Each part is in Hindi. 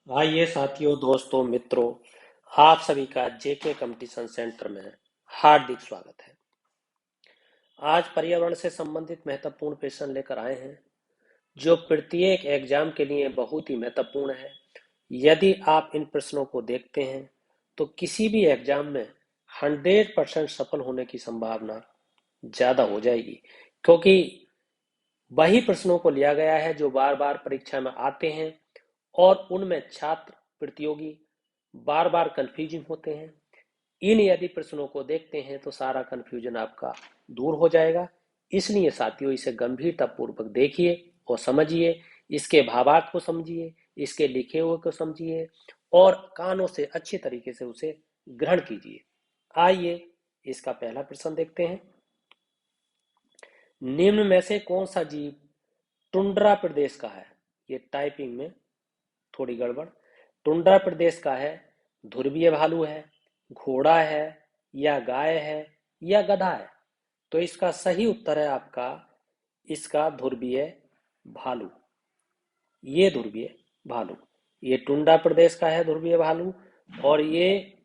आइए साथियों, दोस्तों, मित्रों, आप सभी का जेके कंपटीशन सेंटर में हार्दिक स्वागत है। आज पर्यावरण से संबंधित महत्वपूर्ण प्रश्न लेकर आए हैं जो प्रत्येक एग्जाम के लिए बहुत ही महत्वपूर्ण है। यदि आप इन प्रश्नों को देखते हैं तो किसी भी एग्जाम में 100% सफल होने की संभावना ज्यादा हो जाएगी, क्योंकि वही प्रश्नों को लिया गया है जो बार बार परीक्षा में आते हैं और उनमें छात्र प्रतियोगी बार बार कंफ्यूजिंग होते हैं। इन यदि प्रश्नों को देखते हैं तो सारा कंफ्यूजन आपका दूर हो जाएगा। इसलिए साथियों, इसे गंभीरता पूर्वक देखिए और समझिए, इसके भावार्थ को समझिए, इसके लिखे हुए को समझिए और कानों से अच्छे तरीके से उसे ग्रहण कीजिए। आइए इसका पहला प्रश्न देखते हैं। निम्न में से कौन सा जीव टुंड्रा प्रदेश का है? ये टाइपिंग में थोड़ी गड़बड़। टुंड्रा प्रदेश का है, ध्रुवीय भालू है, घोड़ा है, या गाय है, या गधा है? तो इसका सही उत्तर है आपका इसका ध्रुवीय भालू। ये ध्रुवीय भालू, ये टुंड्रा प्रदेश का है ध्रुवीय भालू। और ये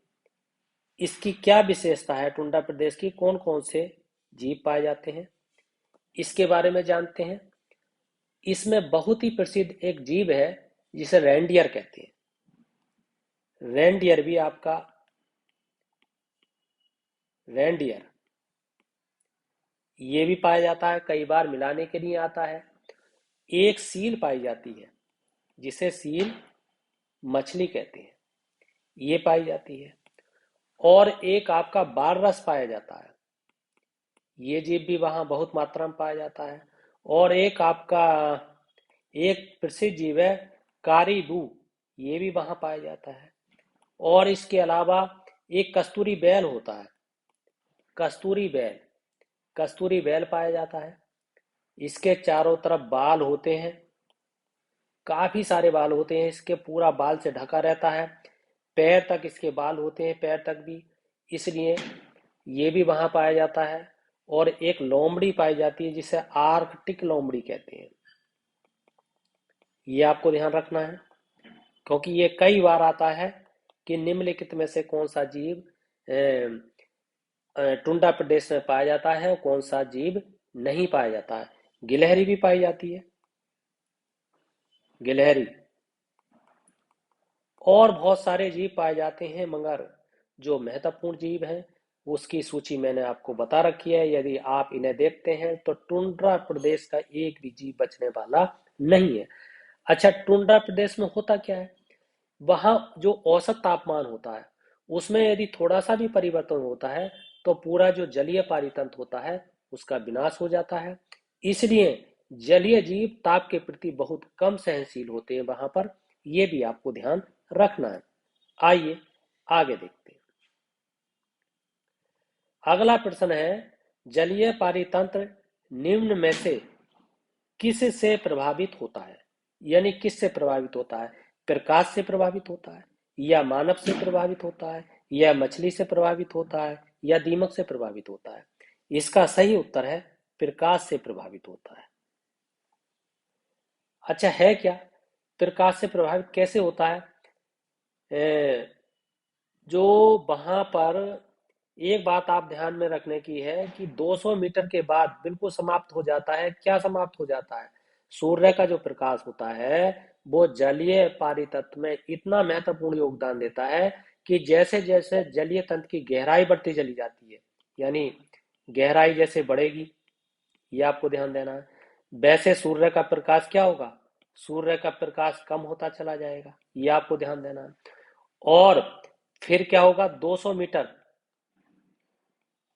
इसकी क्या विशेषता है? टुंड्रा प्रदेश की कौन कौन से जीव पाए जाते हैं, इसके बारे में जानते हैं। इसमें बहुत ही प्रसिद्ध एक जीव है जिसे रेंडियर कहते हैं। रेंडियर भी आपका रेंडियर ये भी पाया जाता है, कई बार मिलाने के लिए आता है। एक सील पाई जाती है जिसे सील मछली कहते हैं, ये पाई जाती है। और एक आपका बार रस पाया जाता है, ये जीव भी वहां बहुत मात्रा में पाया जाता है। और एक आपका एक प्रसिद्ध जीव है कारीबू, ये भी वहां पाया जाता है। और इसके अलावा एक कस्तूरी बैल होता है, कस्तूरी बैल, कस्तूरी बैल पाया जाता है। इसके चारों तरफ बाल होते हैं, काफी सारे बाल होते हैं इसके, पूरा बाल से ढका रहता है। पैर तक इसके बाल होते हैं, पैर तक भी, इसलिए ये भी वहां पाया जाता है। और एक लोमड़ी पाई जाती है जिसे आर्कटिक लोमड़ी कहते हैं, ये आपको ध्यान रखना है, क्योंकि ये कई बार आता है कि निम्नलिखित में से कौन सा जीव टुंडा प्रदेश में पाया जाता है और कौन सा जीव नहीं पाया जाता है। गिलहरी भी पाई जाती है, गिलहरी। और बहुत सारे जीव पाए जाते हैं, मगर जो महत्वपूर्ण जीव हैं उसकी सूची मैंने आपको बता रखी है। यदि आप इन्हें देखते हैं तो टुंड्रा प्रदेश का एक भी जीव बचने वाला नहीं है। अच्छा, टुंड्रा प्रदेश में होता क्या है? वहां जो औसत तापमान होता है उसमें यदि थोड़ा सा भी परिवर्तन होता है तो पूरा जो जलीय पारितंत्र होता है उसका विनाश हो जाता है। इसलिए जलीय जीव ताप के प्रति बहुत कम सहनशील होते हैं वहां पर, यह भी आपको ध्यान रखना है। आइए आगे देखते हैं। अगला प्रश्न है, जलीय पारितंत्र निम्न में से किस से प्रभावित होता है? यानी किस से प्रभावित होता है? प्रकाश से प्रभावित होता है, या मानव से प्रभावित होता है, या मछली से प्रभावित होता है, या दीमक से प्रभावित होता है? इसका सही उत्तर है प्रकाश से प्रभावित होता है। अच्छा, है क्या? प्रकाश से प्रभावित कैसे होता है? जो वहां पर एक बात आप ध्यान में रखने की है कि 200 मीटर के बाद बिल्कुल समाप्त हो जाता है। क्या समाप्त हो जाता है? सूर्य का जो प्रकाश होता है वो जलीय पारितंत्र में इतना महत्वपूर्ण योगदान देता है कि जैसे जैसे जलीय तंत्र की गहराई बढ़ती चली जाती है, यानी गहराई जैसे बढ़ेगी, ये आपको ध्यान देना है, वैसे सूर्य का प्रकाश क्या होगा? सूर्य का प्रकाश कम होता चला जाएगा, ये आपको ध्यान देना है। और फिर क्या होगा? 200 मीटर,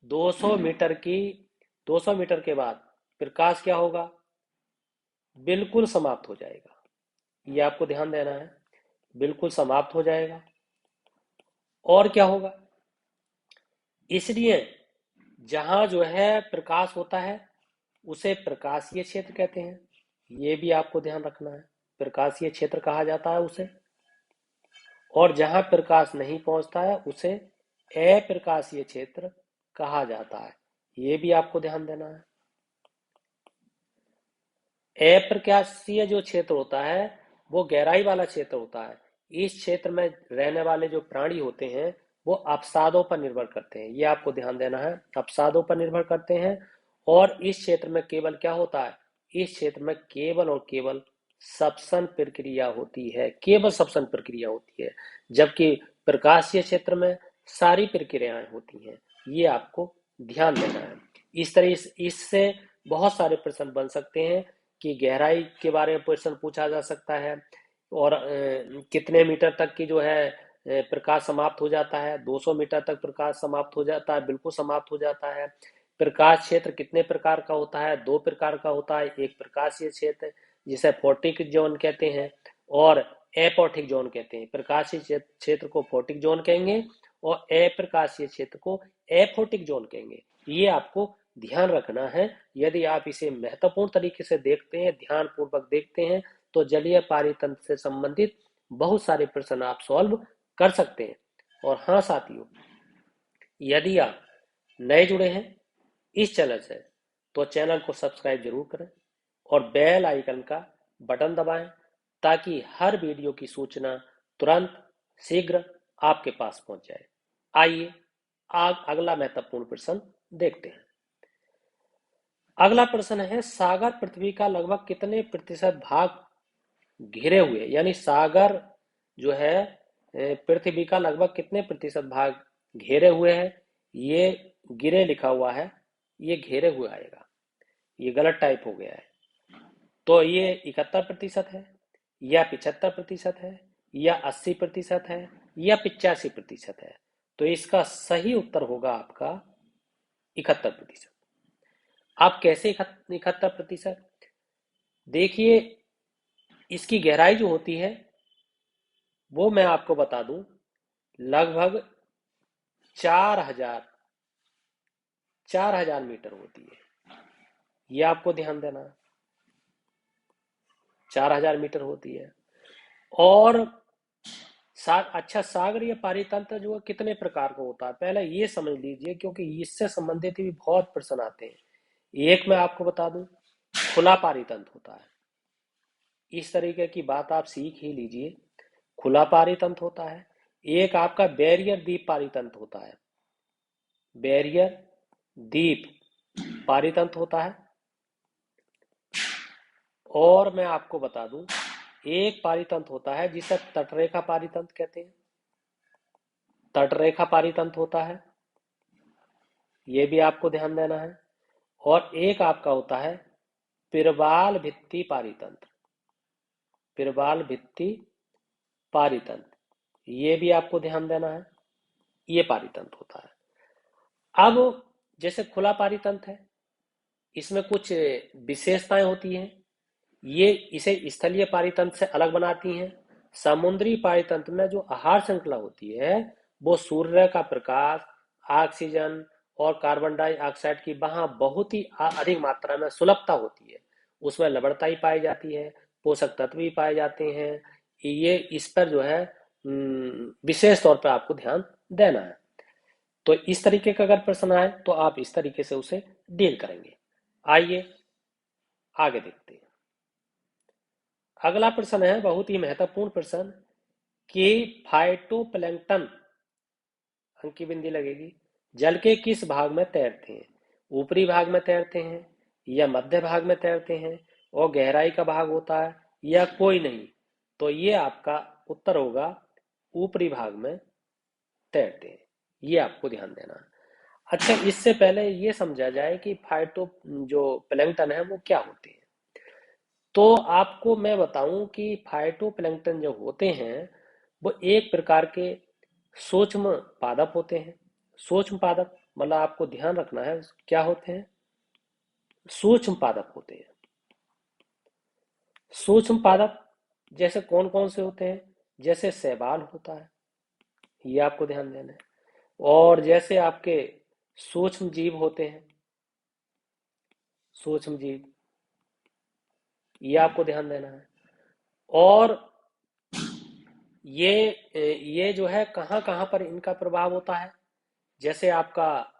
200 मीटर की 200 मीटर के बाद प्रकाश क्या होगा? बिल्कुल समाप्त हो जाएगा, ये आपको ध्यान देना है, बिल्कुल समाप्त हो जाएगा। और क्या होगा? इसलिए जहां जो है प्रकाश होता है उसे प्रकाशीय क्षेत्र कहते हैं, ये भी आपको ध्यान रखना है, प्रकाशीय क्षेत्र कहा जाता है उसे। और जहां प्रकाश नहीं पहुंचता है उसे अप्रकाशीय क्षेत्र कहा जाता है, ये भी आपको ध्यान देना है। अप्रकाशीय जो क्षेत्र होता है वो गहराई वाला क्षेत्र होता है, इस क्षेत्र में रहने वाले जो प्राणी होते हैं वो अपसादों पर निर्भर करते हैं, ये आपको ध्यान देना है, अपसादों पर निर्भर करते हैं। और इस क्षेत्र में केवल क्या होता है, इस क्षेत्र में केवल और केवल श्वसन प्रक्रिया होती है, केवल श्वसन प्रक्रिया होती है, जबकि प्रकाशीय क्षेत्र में सारी प्रक्रियाएं होती हैं। ये आपको ध्यान देना है। इस तरह इससे बहुत सारे प्रश्न बन सकते हैं कि गहराई के बारे में प्रश्न पूछा जा सकता है, और कितने मीटर तक की जो है प्रकाश समाप्त हो जाता है, 200 मीटर तक प्रकाश समाप्त हो जाता है, बिल्कुल समाप्त हो जाता है। प्रकाश क्षेत्र कितने प्रकार का होता है, 2 प्रकार का होता है, एक प्रकाशीय क्षेत्र जिसे फोटिक जोन कहते हैं और एपोटिक जोन कहते हैं। प्रकाशीय क्षेत्र को फोटिक जोन कहेंगे और अप्रकाशीय क्षेत्र को एफोटिक जोन कहेंगे। ये आपको ध्यान रखना है। यदि आप इसे महत्वपूर्ण तरीके से देखते हैं, ध्यान पूर्वक देखते हैं, तो जलीय पारितंत्र से संबंधित बहुत सारे प्रश्न आप सॉल्व कर सकते हैं। और हाँ साथियों, यदि आप नए जुड़े हैं इस चैनल से तो चैनल को सब्सक्राइब जरूर करें और बेल आइकन का बटन दबाएं ताकि हर वीडियो की सूचना तुरंत शीघ्र आपके पास पहुंच जाए। आइए अगला महत्वपूर्ण प्रश्न देखते हैं। अगला प्रश्न है, सागर पृथ्वी का लगभग कितने प्रतिशत भाग घिरे हुए, यानी सागर जो है पृथ्वी का लगभग कितने प्रतिशत भाग घेरे हुए है। ये गिरे लिखा हुआ है, ये घेरे हुए आएगा, ये गलत टाइप हो गया है। तो ये 71% है या 75% है या 80% है या 85% है। तो इसका सही उत्तर होगा आपका 71%। आप कैसे 71%? देखिए, इसकी गहराई जो होती है वो मैं आपको बता दूं, लगभग 4000 मीटर होती है। ये आपको ध्यान देना है, 4000 मीटर होती है। और अच्छा, सागरीय पारितंत्र जो है कितने प्रकार का होता है, पहले ये समझ लीजिए, क्योंकि इससे संबंधित भी बहुत प्रश्न आते हैं। एक मैं आपको बता दूं, खुला पारितंत्र होता है। इस तरीके की बात आप सीख ही लीजिए। खुला पारितंत्र होता है। एक आपका बैरियर द्वीप पारितंत्र होता है, बैरियर द्वीप पारितंत्र होता है। और मैं आपको बता दूं, एक पारितंत्र होता है जिसे तटरेखा पारितंत्र कहते हैं, तटरेखा पारितंत्र होता है, ये भी आपको ध्यान देना है। और एक आपका होता है प्रवाल भित्ति पारितंत्र, प्रवाल भित्ति पारितंत्र, ये भी आपको ध्यान देना है, ये पारितंत्र होता है। अब जैसे खुला पारितंत्र है, इसमें कुछ विशेषताएं होती हैं, ये इसे स्थलीय पारितंत्र से अलग बनाती हैं। समुद्री पारितंत्र में जो आहार श्रृंखला होती है वो सूर्य का प्रकाश, ऑक्सीजन और कार्बन डाइऑक्साइड की वहां बहुत ही अधिक मात्रा में सुलभता होती है, उसमें लवणता ही पाई जाती है, पोषक तत्व भी पाए जाते हैं। ये इस पर जो है विशेष तौर पर आपको ध्यान देना है। तो इस तरीके का अगर प्रश्न आए तो आप इस तरीके से उसे डील करेंगे। आइए आगे देखते हैं। अगला प्रश्न है बहुत ही महत्वपूर्ण प्रश्न कि फाइटोप्लैंक्टन, अंक की बिंदी लगेगी, जल के किस भाग में तैरते हैं, ऊपरी भाग में तैरते हैं या मध्य भाग में तैरते हैं और गहराई का भाग होता है या कोई नहीं। तो ये आपका उत्तर होगा ऊपरी भाग में तैरते हैं, ये आपको ध्यान देना है। अच्छा, इससे पहले ये समझा जाए कि फाइटो जो प्लैंक्टन है वो क्या होते हैं। तो आपको मैं बताऊं कि फाइटोप्लैंक्टन जो होते हैं वो एक प्रकार के सूक्ष्म पादप होते हैं। सूक्ष्म पादप मतलब आपको ध्यान रखना है क्या होते हैं, सूक्ष्म पादप होते हैं। सूक्ष्म पादप जैसे कौन कौन से होते हैं, जैसे शैवाल होता है, ये आपको ध्यान देना है। और जैसे आपके सूक्ष्म जीव होते हैं, सूक्ष्म जीव, ये आपको ध्यान देना है। और ये जो है कहाँ कहाँ पर इनका प्रभाव होता है, जैसे आपका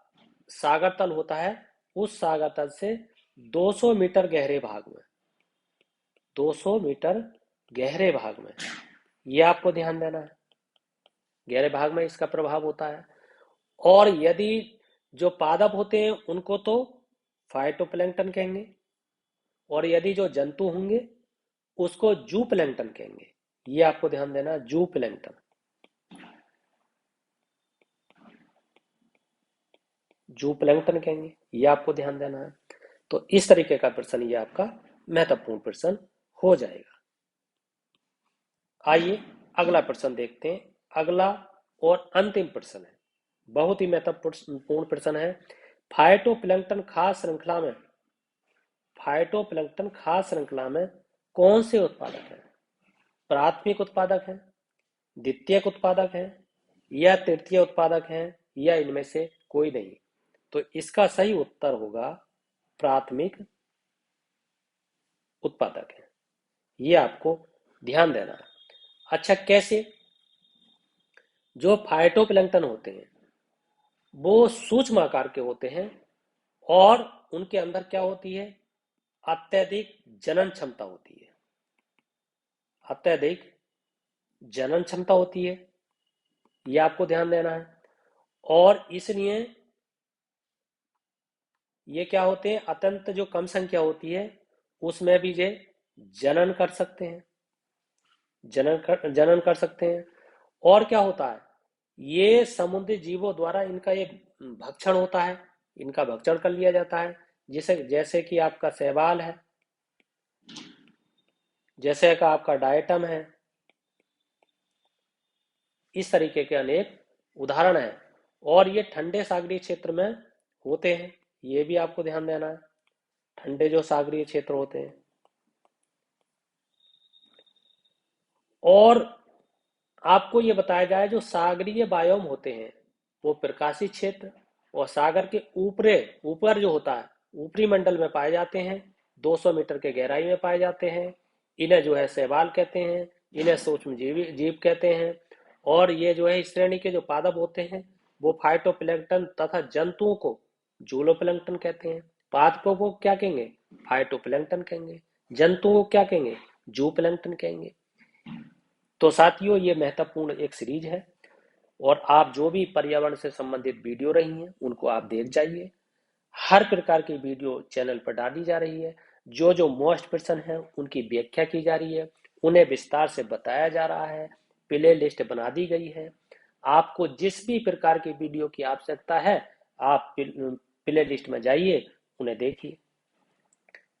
सागर तल होता है, उस सागर तल से 200 मीटर गहरे भाग में, 200 मीटर गहरे भाग में ये आपको ध्यान देना है, गहरे भाग में इसका प्रभाव होता है। और यदि जो पादप होते हैं उनको तो फाइटोप्लैंक्टन कहेंगे, और यदि जो जंतु होंगे उसको जूप्लैंक्टन कहेंगे। ये आपको ध्यान देना, जूप्लैंक्टन, जूप्लैंक्टन कहेंगे, ये आपको ध्यान देना है। तो इस तरीके का प्रश्न ये आपका महत्वपूर्ण प्रश्न हो जाएगा। आइए अगला प्रश्न देखते हैं। अगला और अंतिम प्रश्न है, बहुत ही महत्वपूर्ण प्रश्न है। फाइटोप्लैंक्टन खास श्रृंखला में, फाइटोप्लैंक्टन खास श्रृंखला में कौन से उत्पादक हैं? प्राथमिक उत्पादक हैं, द्वितीयक उत्पादक हैं, या तृतीय उत्पादक हैं, या इनमें से कोई नहीं? तो इसका सही उत्तर होगा प्राथमिक उत्पादक है। ये आपको ध्यान देना है। अच्छा, कैसे? जो फाइटोप्लैंक्टन होते हैं वो सूक्ष्म आकार के होते हैं, और उनके अंदर क्या होती है? अत्यधिक जनन क्षमता होती है, अत्यधिक जनन क्षमता होती है, ये आपको ध्यान देना है। और इसलिए ये क्या होते हैं, अत्यंत जो कम संख्या होती है उसमें भी ये जनन कर सकते हैं, जनन कर सकते हैं। और क्या होता है, ये समुद्री जीवों द्वारा इनका ये भक्षण होता है, इनका भक्षण कर लिया जाता है। जैसे जैसे कि आपका शैवाल है, जैसे का आपका डायटम है, इस तरीके के अनेक उदाहरण हैं। और ये ठंडे सागरीय क्षेत्र में होते हैं, ये भी आपको ध्यान देना है, ठंडे जो सागरीय क्षेत्र होते हैं। और आपको ये बताया जाए, जो सागरीय बायोम होते हैं वो प्रकाशीय क्षेत्र और सागर के ऊपर जो होता है ऊपरी मंडल में पाए जाते हैं, 200 मीटर के गहराई में पाए जाते हैं। इन्हें जो है शैवाल कहते हैं, इन्हें सूक्ष्म जीव कहते हैं। और ये जो है इस श्रेणी के जो पादप होते हैं वो फाइटोप्लैंक्टन तथा जंतुओं को जूलोप्लैंक्टन कहते हैं। पादपों को क्या कहेंगे? फाइटोप्लैंक्टन कहेंगे। जंतुओं को क्या कहेंगे? जूप्लैंक्टन कहेंगे। तो साथियों, ये महत्वपूर्ण एक सीरीज है, और आप जो भी पर्यावरण से संबंधित वीडियो रही हैं उनको आप देख जाइए। हर प्रकार की वीडियो चैनल पर डाली जा रही है, जो जो मोस्ट प्रश्न है उनकी व्याख्या की जा रही है, उन्हें विस्तार से बताया जा रहा है, प्ले लिस्ट बना दी गई है। आपको जिस भी प्रकार की वीडियो की आवश्यकता है आप प्ले लिस्ट में जाइए, उन्हें देखिए।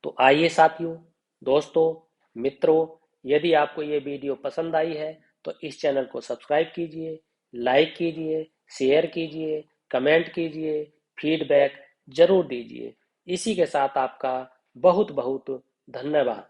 तो आइए साथियों, दोस्तों, मित्रों, यदि आपको ये वीडियो पसंद आई है तो इस चैनल को सब्सक्राइब कीजिए, लाइक कीजिए, शेयर कीजिए, कमेंट कीजिए, फीडबैक जरूर दीजिए। इसी के साथ आपका बहुत बहुत धन्यवाद।